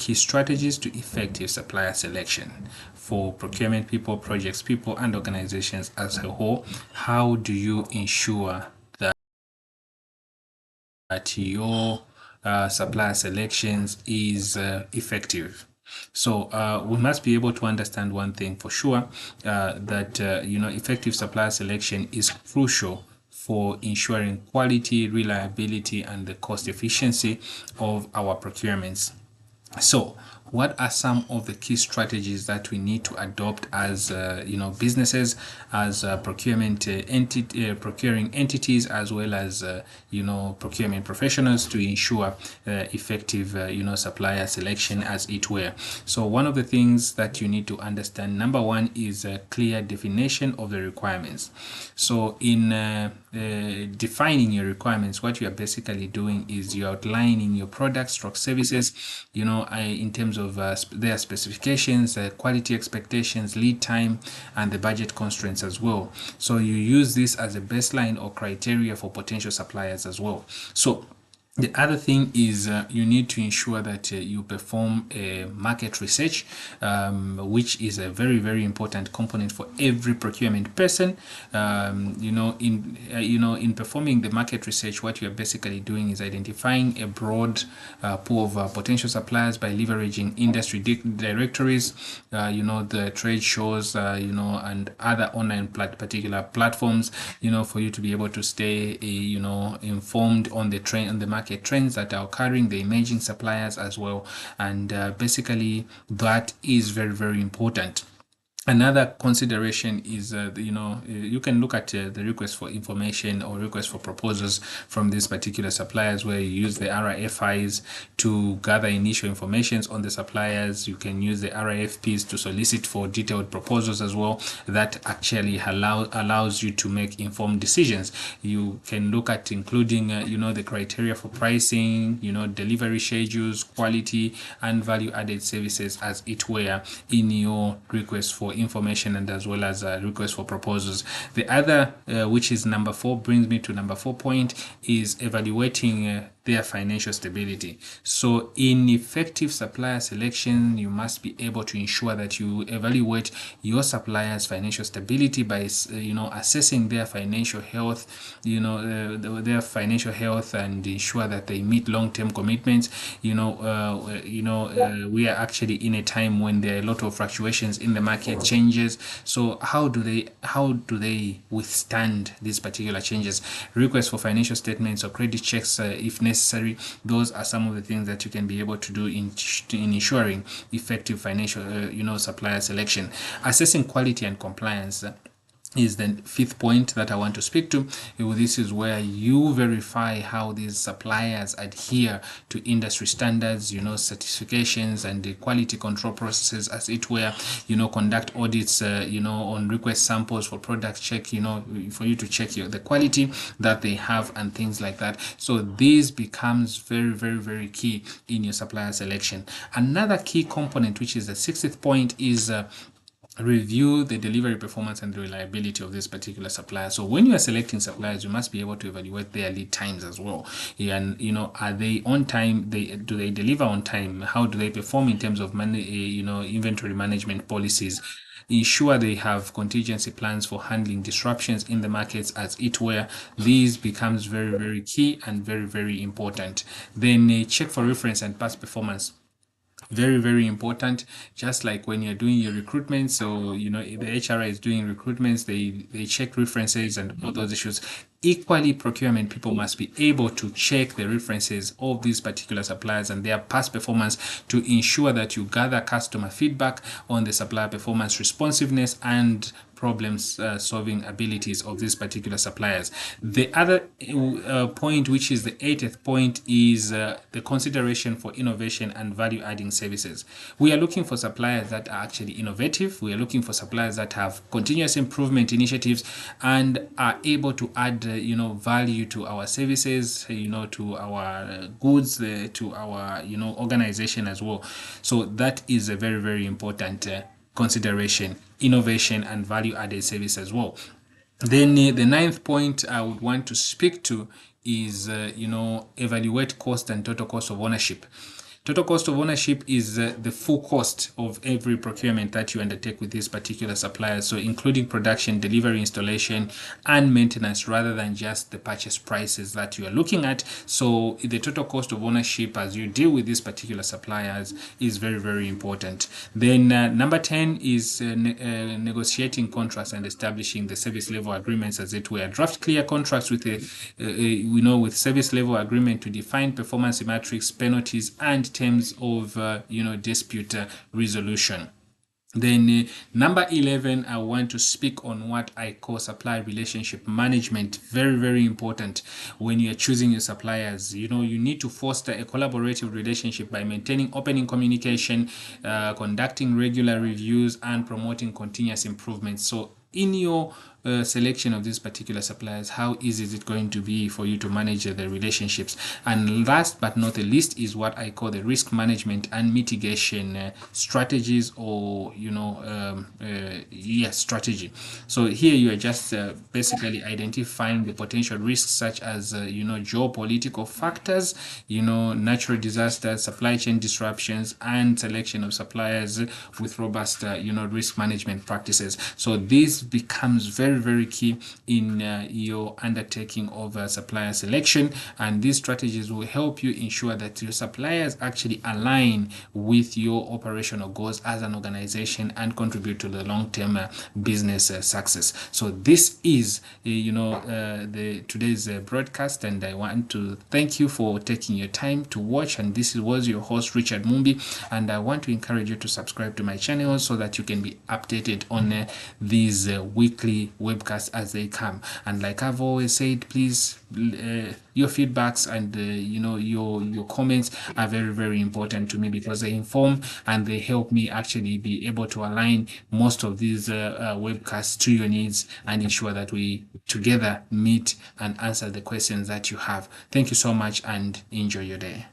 key strategies to effective supplier selection for procurement people, projects people, and organizations as a whole. How do you ensure that your supplier selections is effective? So we must be able to understand one thing for sure, that effective supplier selection is crucial for ensuring quality, reliability, and the cost efficiency of our procurements. So what are some of the key strategies that we need to adopt as businesses, as procuring entities, as well as procurement professionals, to ensure effective supplier selection, as it were? So one of the things that you need to understand, number one, is a clear definition of the requirements. So in defining your requirements, what you are basically doing is you're outlining your products or services, in terms of their specifications, quality expectations, lead time, and the budget constraints as well. So you use this as a baseline or criteria for potential suppliers as well. So the other thing is you need to ensure that you perform a market research, which is a very, very important component for every procurement person. In performing the market research, what you are basically doing is identifying a broad pool of potential suppliers by leveraging industry directories, the trade shows, and other online particular platforms, for you to be able to stay, informed on the trend, on the market trends that are occurring, the emerging suppliers as well, and basically that is very, very important. Another consideration is, you can look at the request for information or request for proposals from these particular suppliers, where you use the RFIs to gather initial information on the suppliers. You can use the RFPs to solicit for detailed proposals as well. That actually allows you to make informed decisions. You can look at including, the criteria for pricing, delivery schedules, quality, and value-added services, as it were, in your request for information and as well as request for proposals. The other, which is number 4, brings me to number 4 point, is evaluating their financial stability. So in effective supplier selection, you must be able to ensure that you evaluate your suppliers' financial stability by assessing their financial health, their financial health, and ensure that they meet long-term commitments. We are actually in a time when there are a lot of fluctuations in the market, changes. So how do they withstand these particular changes? Requests for financial statements or credit checks, if necessary. Those are some of the things that you can be able to do in ensuring effective financial supplier selection. Assessing quality and compliance is the 5th point that I want to speak to. This is where you verify how these suppliers adhere to industry standards, certifications, and the quality control processes, as it were. Conduct audits, on request samples for product check, for you to check the quality that they have and things like that. So this becomes very, very, very key in your supplier selection. Another key component, which is the 6th point, is review the delivery performance and the reliability of this particular supplier. So when you are selecting suppliers, you must be able to evaluate their lead times as well. And are they on time? Do they deliver on time? How do they perform in terms of inventory management policies? Ensure they have contingency plans for handling disruptions in the markets, as it were. These becomes very, very key and very, very important. Then check for reference and past performance. Very, very important. Just like when you're doing your recruitment, so the HRI is doing recruitments, they check references and all those issues. Equally, procurement people must be able to check the references of these particular suppliers and their past performance to ensure that you gather customer feedback on the supplier performance, responsiveness, and problems solving abilities of these particular suppliers. The other point, which is the 8th point, is the consideration for innovation and value adding services. We are looking for suppliers that are actually innovative. We are looking for suppliers that have continuous improvement initiatives and are able to add value to our services, to our goods, to our organization as well. So that is a very, very important consideration: innovation and value-added service as well. Then the 9th point I would want to speak to is evaluate cost and total cost of ownership. Total cost of ownership is the full cost of every procurement that you undertake with this particular supplier, so including production, delivery, installation, and maintenance, rather than just the purchase prices that you are looking at. So the total cost of ownership as you deal with these particular suppliers is very, very important. Then number 10 is negotiating contracts and establishing the service level agreements, as it were. Draft clear contracts with with service level agreement to define performance metrics, penalties, and terms of dispute resolution. Then number 11, I want to speak on what I call supply relationship management. Very, very important when you're choosing your suppliers. You need to foster a collaborative relationship by maintaining open communication, conducting regular reviews, and promoting continuous improvement. So in your selection of these particular suppliers, how easy is it going to be for you to manage the relationships? And last but not the least is what I call the risk management and mitigation strategies, or strategy. So here you are just basically identifying the potential risks, such as geopolitical factors, natural disasters, supply chain disruptions, and selection of suppliers with robust risk management practices. So this becomes very, very key in your undertaking of supplier selection, and these strategies will help you ensure that your suppliers actually align with your operational goals as an organization and contribute to the long-term business success. So this is today's broadcast, and I want to thank you for taking your time to watch. And this was your host, Richard Mumbi, and I want to encourage you to subscribe to my channel so that you can be updated on these weekly webcasts as they come. And like I've always said, please, your feedbacks and your comments are very, very important to me, because they inform and they help me actually be able to align most of these webcasts to your needs and ensure that we together meet and answer the questions that you have. Thank you so much, and enjoy your day.